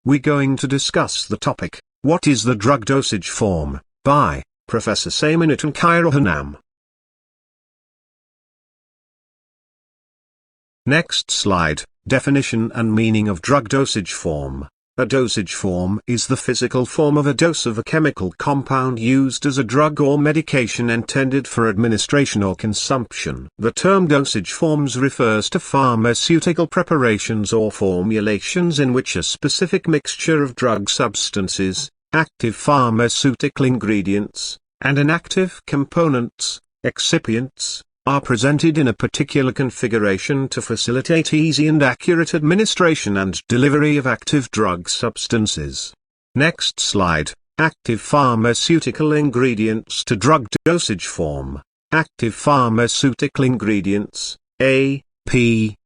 we're going to discuss the topic, what is the drug dosage form, by Professor Saminat and Kairohanam. Next slide, definition and meaning of drug dosage form. A dosage form is the physical form of a dose of a chemical compound used as a drug or medication intended for administration or consumption. The term dosage forms refers to pharmaceutical preparations or formulations in which a specific mixture of drug substances, active pharmaceutical ingredients, and inactive components, excipients, are presented in a particular configuration to facilitate easy and accurate administration and delivery of active drug substances. Next slide, active pharmaceutical ingredients to drug dosage form. Active pharmaceutical ingredients, API,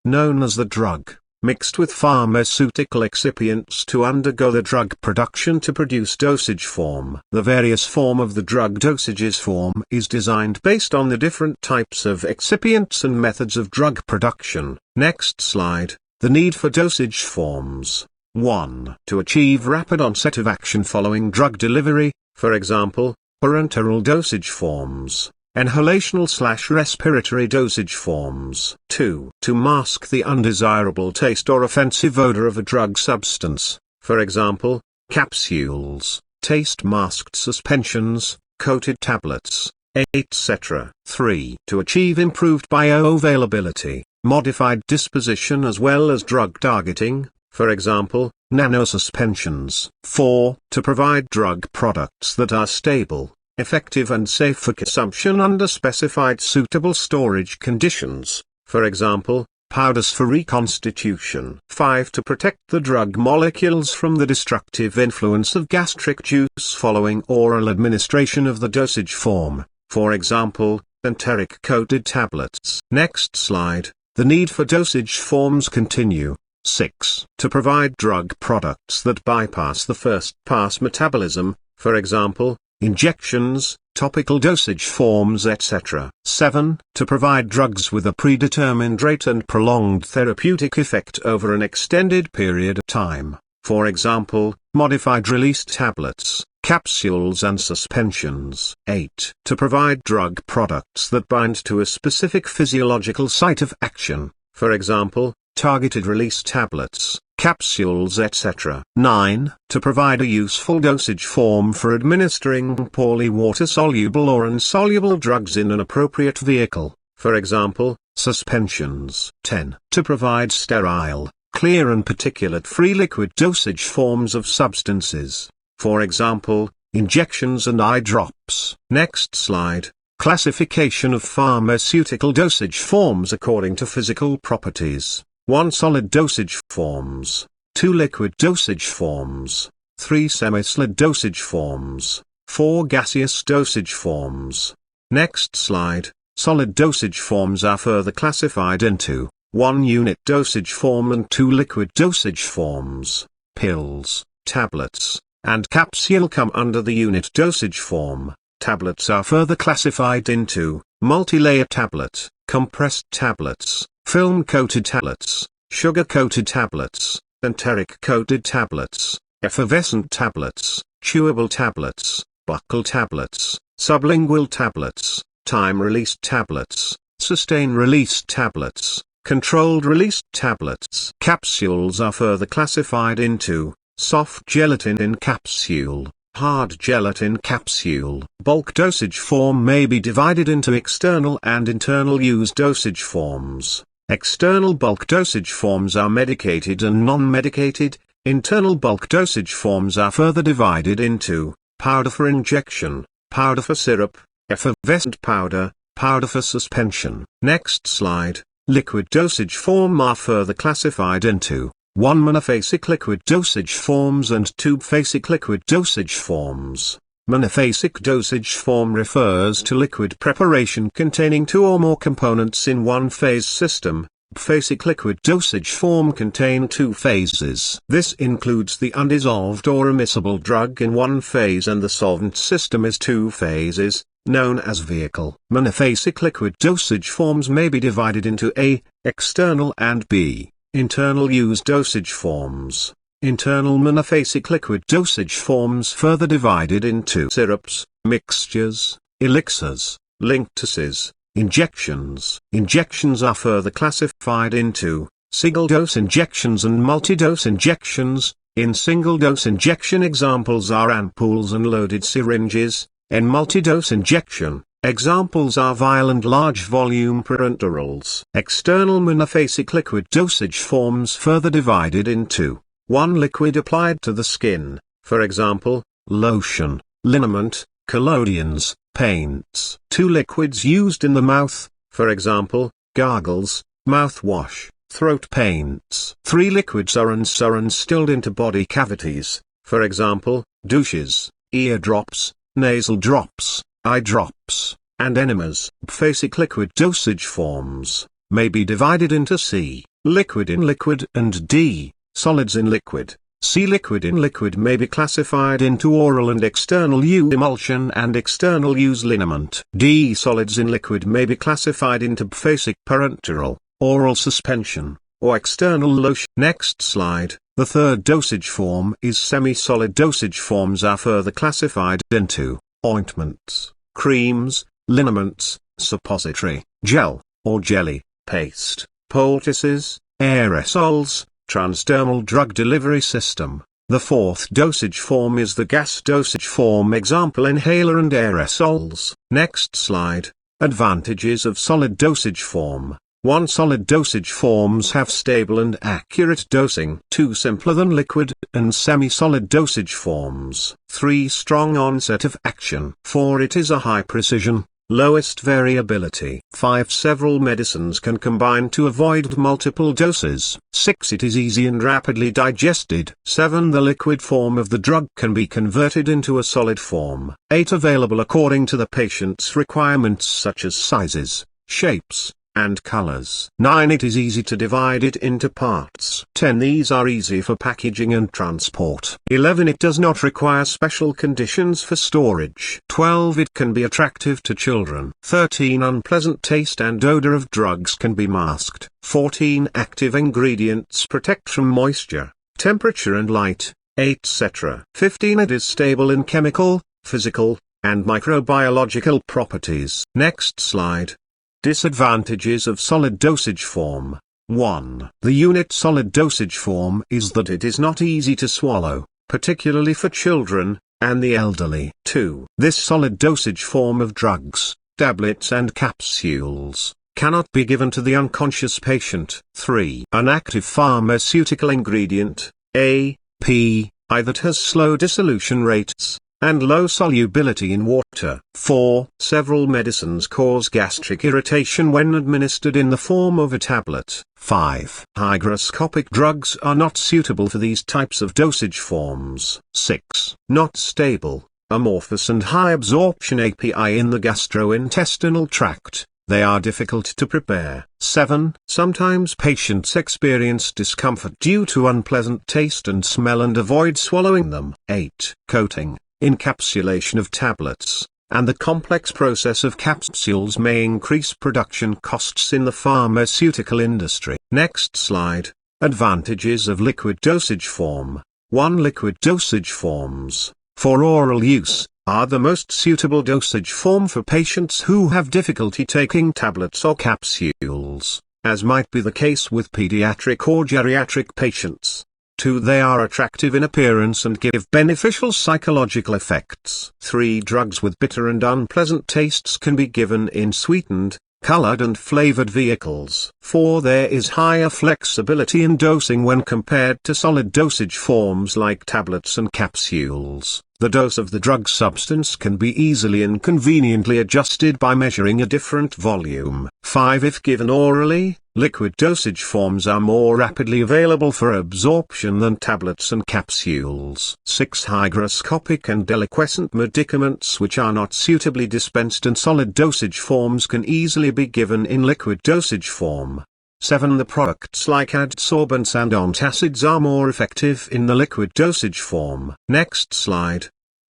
known as the drug, mixed with pharmaceutical excipients to undergo the drug production to produce dosage form. The various form of the drug dosages form is designed based on the different types of excipients and methods of drug production. Next slide, the need for dosage forms. 1. To achieve rapid onset of action following drug delivery, for example, parenteral dosage forms. Inhalational/respiratory dosage forms. 2. To mask the undesirable taste or offensive odor of a drug substance, for example, capsules, taste-masked suspensions, coated tablets, etc. 3. To achieve improved bioavailability, modified disposition as well as drug targeting, for example, nanosuspensions. 4. To provide drug products that are stable, effective and safe for consumption under specified suitable storage conditions, for example, powders for reconstitution. 5. To protect the drug molecules from the destructive influence of gastric juice following oral administration of the dosage form, for example, enteric-coated tablets. Next slide, the need for dosage forms continue. 6. To provide drug products that bypass the first-pass metabolism, for example, injections, topical dosage forms etc. 7. To provide drugs with a predetermined rate and prolonged therapeutic effect over an extended period of time, for example, modified release tablets, capsules and suspensions. 8. To provide drug products that bind to a specific physiological site of action, for example, targeted release tablets, capsules etc. 9. To provide a useful dosage form for administering poorly water-soluble or insoluble drugs in an appropriate vehicle, for example, suspensions. 10. To provide sterile, clear and particulate-free liquid dosage forms of substances, for example, injections and eye drops. Next slide, classification of pharmaceutical dosage forms according to physical properties. 1. Solid dosage forms, 2. Liquid dosage forms, 3. Semi-solid dosage forms, 4. Gaseous dosage forms. Next slide, solid dosage forms are further classified into 1. Unit dosage form and 2. Liquid dosage forms. Pills, tablets, and capsule come under the unit dosage form. Tablets are further classified into multi-layer tablet, compressed tablets, film-coated tablets, sugar-coated tablets, enteric-coated tablets, effervescent tablets, chewable tablets, buccal tablets, sublingual tablets, time-released tablets, sustain-released tablets, controlled-released tablets. Capsules are further classified into soft gelatin in capsule, hard gelatin capsule. Bulk dosage form may be divided into external and internal use dosage forms. External bulk dosage forms are medicated and non-medicated. Internal bulk dosage forms are further divided into powder for injection, powder for syrup, effervescent powder, powder for suspension. Next slide, liquid dosage form are further classified into 1. Monophasic liquid dosage forms and 2. Phasic liquid dosage forms. Monophasic dosage form refers to liquid preparation containing 2 or more components in one phase system. Phasic liquid dosage form contain 2 phases. This includes the undissolved or immiscible drug in one phase and the solvent system is 2 phases, known as vehicle. Monophasic liquid dosage forms may be divided into A. External and B. Internal use dosage forms. Internal monophasic liquid dosage forms further divided into syrups, mixtures, elixirs, linctuses, injections. Injections are further classified into single-dose injections and multi-dose injections. In single-dose injection examples are ampoules and loaded syringes. In multi-dose injection, examples are vial and large volume parenterals. External monophasic liquid dosage forms further divided into 1. Liquid applied to the skin, for example, lotion, liniment, collodions, paints. 2. Liquids used in the mouth, for example, gargles, mouthwash, throat paints. 3. Liquids are instilled into body cavities, for example, douches, ear drops, nasal drops, eye drops, and enemas. Phasic liquid dosage forms may be divided into C. Liquid in liquid and D. Solids in liquid. C. Liquid in liquid may be classified into oral and external use emulsion and external use liniment. D. Solids in liquid may be classified into phasic parenteral, oral suspension, or external lotion. Next slide. The third dosage form is semi-solid. Dosage forms are further classified into ointments, creams, liniments, suppository, gel, or jelly, paste, poultices, aerosols, transdermal drug delivery system. The fourth dosage form is the gas dosage form, example inhaler and aerosols. Next slide. Advantages of solid dosage form. 1. Solid dosage forms have stable and accurate dosing. 2. Simpler than liquid and semi-solid dosage forms. 3. Strong onset of action. 4. It is a high precision, lowest variability. 5. Several medicines can combine to avoid multiple doses. 6. It is easy and rapidly digested. 7. The liquid form of the drug can be converted into a solid form. 8. Available according to the patient's requirements such as sizes, shapes, and colors. 9. It is easy to divide it into parts. 10. These are easy for packaging and transport. 11. It does not require special conditions for storage. 12. It can be attractive to children. 13. Unpleasant taste and odor of drugs can be masked. 14. Active ingredients protect from moisture, temperature and light, etc. 15. It is stable in chemical, physical, and microbiological properties. Next slide. Disadvantages of solid dosage form. 1. The unit solid dosage form is that it is not easy to swallow, particularly for children and the elderly. 2. This solid dosage form of drugs, tablets and capsules, cannot be given to the unconscious patient. 3. An active pharmaceutical ingredient, A.P.I. that has slow dissolution rates and low solubility in water. 4. Several medicines cause gastric irritation when administered in the form of a tablet. 5. Hygroscopic drugs are not suitable for these types of dosage forms. 6. Not stable, amorphous and high absorption API in the gastrointestinal tract. They are difficult to prepare. 7. Sometimes patients experience discomfort due to unpleasant taste and smell and avoid swallowing them. 8. Coating, encapsulation of tablets, and the complex process of capsules may increase production costs in the pharmaceutical industry. Next slide. Advantages of liquid dosage form. 1. Liquid dosage forms, for oral use, are the most suitable dosage form for patients who have difficulty taking tablets or capsules, as might be the case with pediatric or geriatric patients. 2. They are attractive in appearance and give beneficial psychological effects. 3. Drugs with bitter and unpleasant tastes can be given in sweetened, colored and flavored vehicles. 4. There is higher flexibility in dosing when compared to solid dosage forms like tablets and capsules. The dose of the drug substance can be easily and conveniently adjusted by measuring a different volume. 5. If given orally, liquid dosage forms are more rapidly available for absorption than tablets and capsules. 6. Hygroscopic and deliquescent medicaments which are not suitably dispensed in solid dosage forms can easily be given in liquid dosage form. 7. The products like adsorbents and antacids are more effective in the liquid dosage form. Next slide.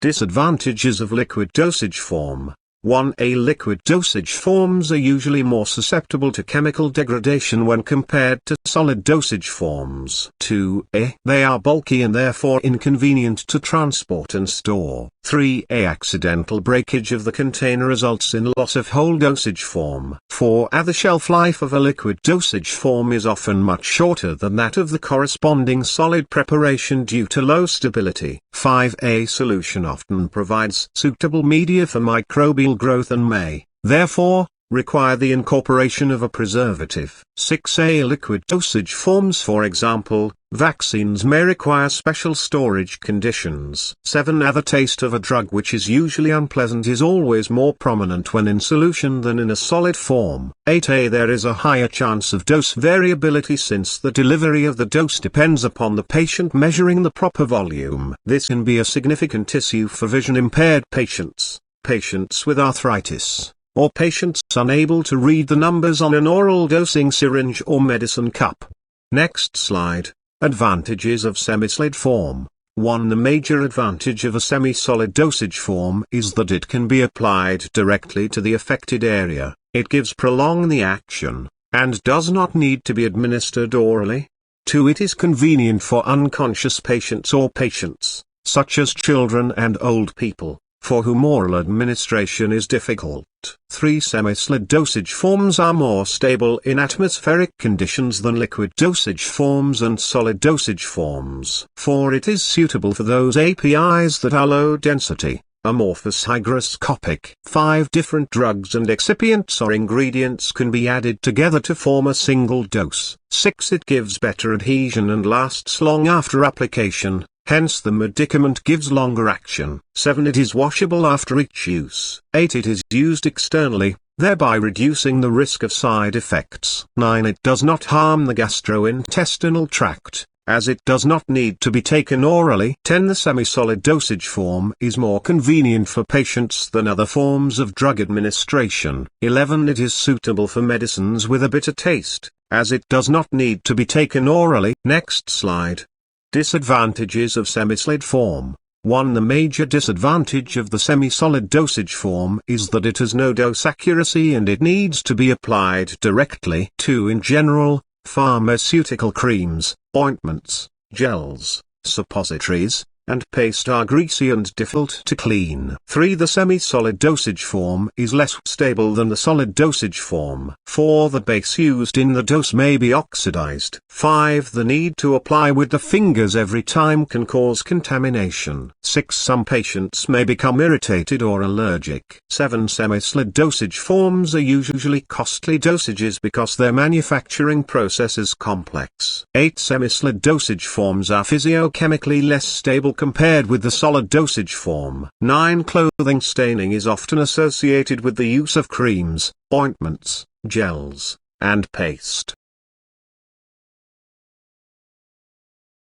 Disadvantages of liquid dosage form. 1a. Liquid dosage forms are usually more susceptible to chemical degradation when compared to solid dosage forms. 2a. They are bulky and therefore inconvenient to transport and store. 3a. Accidental breakage of the container results in loss of whole dosage form. 4a. The shelf life of a liquid dosage form is often much shorter than that of the corresponding solid preparation due to low stability. 5a. Solution often provides suitable media for microbial growth and may, therefore, require the incorporation of a preservative. 6a. Liquid dosage forms, for example, vaccines, may require special storage conditions. 7a. The taste of a drug, which is usually unpleasant, is always more prominent when in solution than in a solid form. 8a. There is a higher chance of dose variability since the delivery of the dose depends upon the patient measuring the proper volume. This can be a significant issue for vision-impaired patients, patients with arthritis, or patients unable to read the numbers on an oral dosing syringe or medicine cup. Next slide. Advantages of semi-solid form. 1. The major advantage of a semi-solid dosage form is that it can be applied directly to the affected area. It gives prolong the action, and does not need to be administered orally. 2. It is convenient for unconscious patients or patients, such as children and old people, for whom oral administration is difficult. 3. Semi-solid dosage forms are more stable in atmospheric conditions than liquid dosage forms and solid dosage forms. 4. It is suitable for those APIs that are low density, amorphous, hygroscopic. 5. Different drugs and excipients or ingredients can be added together to form a single dose. 6. It gives better adhesion and lasts long after application, hence the medicament gives longer action. 7. It is washable after each use. 8. It is used externally, thereby reducing the risk of side effects. 9. It does not harm the gastrointestinal tract, as it does not need to be taken orally. 10. The semi-solid dosage form is more convenient for patients than other forms of drug administration. 11. It is suitable for medicines with a bitter taste, as it does not need to be taken orally. Next slide. Disadvantages of semi-solid form. 1. The major disadvantage of the semi-solid dosage form is that it has no dose accuracy and it needs to be applied directly. 2. In general, pharmaceutical creams, ointments, gels, suppositories, and paste are greasy and difficult to clean. 3. The semi-solid dosage form is less stable than the solid dosage form. 4. The base used in the dose may be oxidized. 5. The need to apply with the fingers every time can cause contamination. 6. Some patients may become irritated or allergic. 7. Semi-solid dosage forms are usually costly dosages because their manufacturing process is complex. 8. Semi-solid dosage forms are physiochemically less stable compared with the solid dosage form. 9. Clothing staining is often associated with the use of creams, ointments, gels, and paste.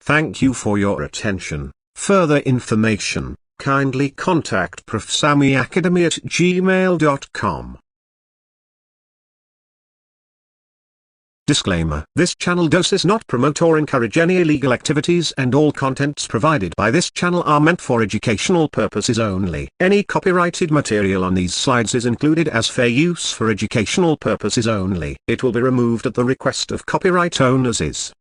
Thank you for your attention. Further information, kindly contact profsamiacademy@gmail.com. Disclaimer: this channel does not promote or encourage any illegal activities, and all contents provided by this channel are meant for educational purposes only. Any copyrighted material on these slides is included as fair use for educational purposes only. It will be removed at the request of copyright owners.